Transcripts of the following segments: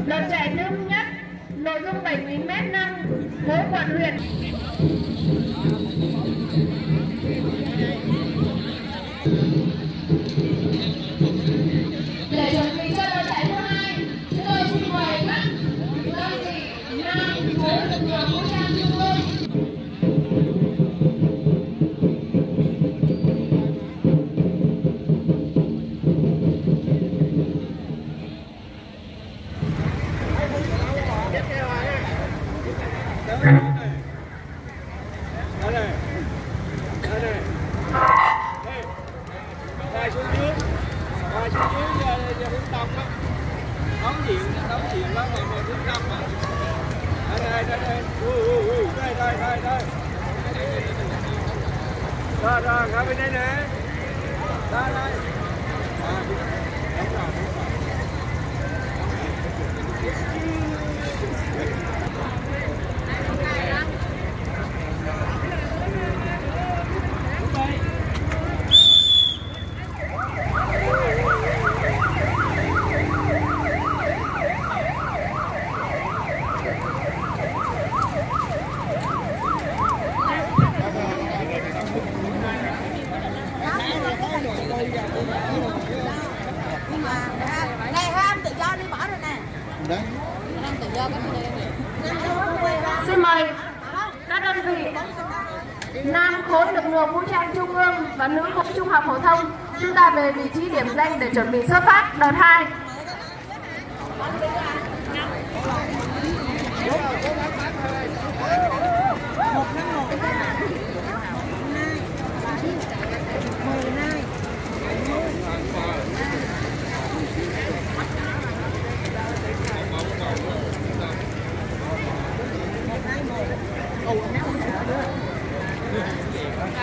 Đợt chạy nước nhất, nội dung 70m5, khối quận huyện. Để chuẩn bị cho đợt chạy thứ hai, chúng tôi xin mời các đơn vị nam khối lực lượng vũ trang trung ương. Rồi, ngồi bên đây nè. Đây. Xin mời các đơn vị nam khối lực lượng vũ trang trung ương và nữ khối trung học phổ thông chúng ta về vị trí điểm danh để chuẩn bị xuất phát đợt 2.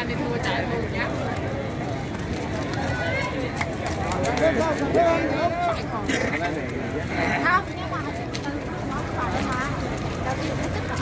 Đi thua chạy luôn nhá. Không, nhưng mà nó phải mà. Đâu có dùng cái sức rõ.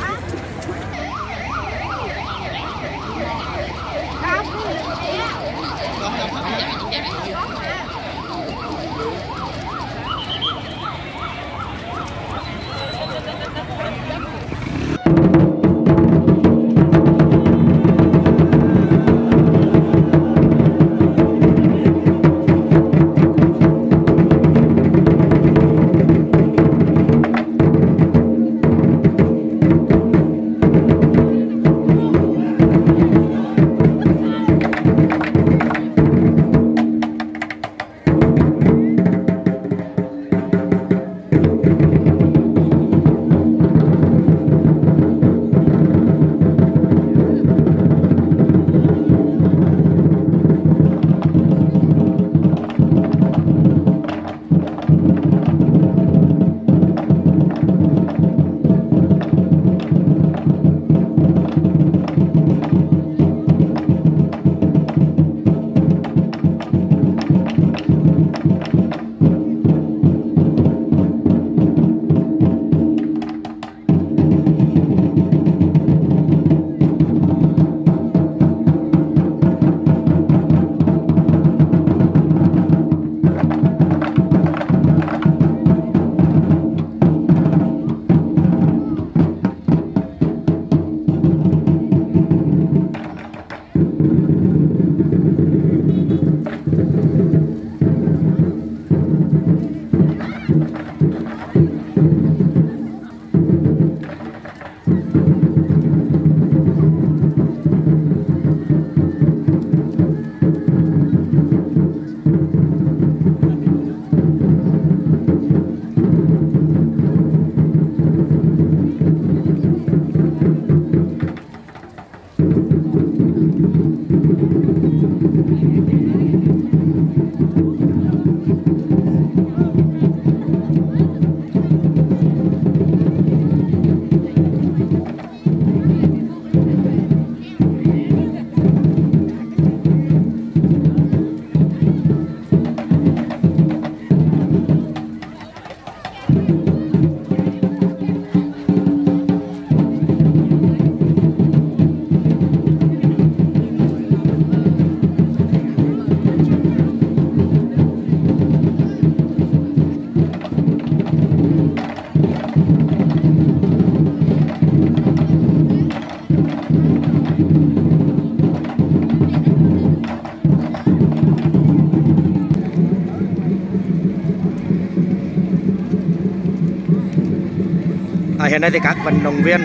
Hiện nay thì các vận động viên,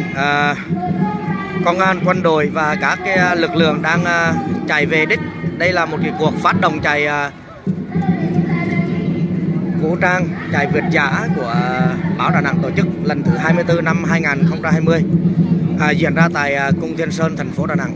công an, quân đội và các cái lực lượng đang chạy về đích. Đây là một cái cuộc phát động chạy vũ trang, chạy vượt dã của báo Đà Nẵng tổ chức lần thứ 24 năm 2020, diễn ra tại Cung Thiên Sơn, thành phố Đà Nẵng.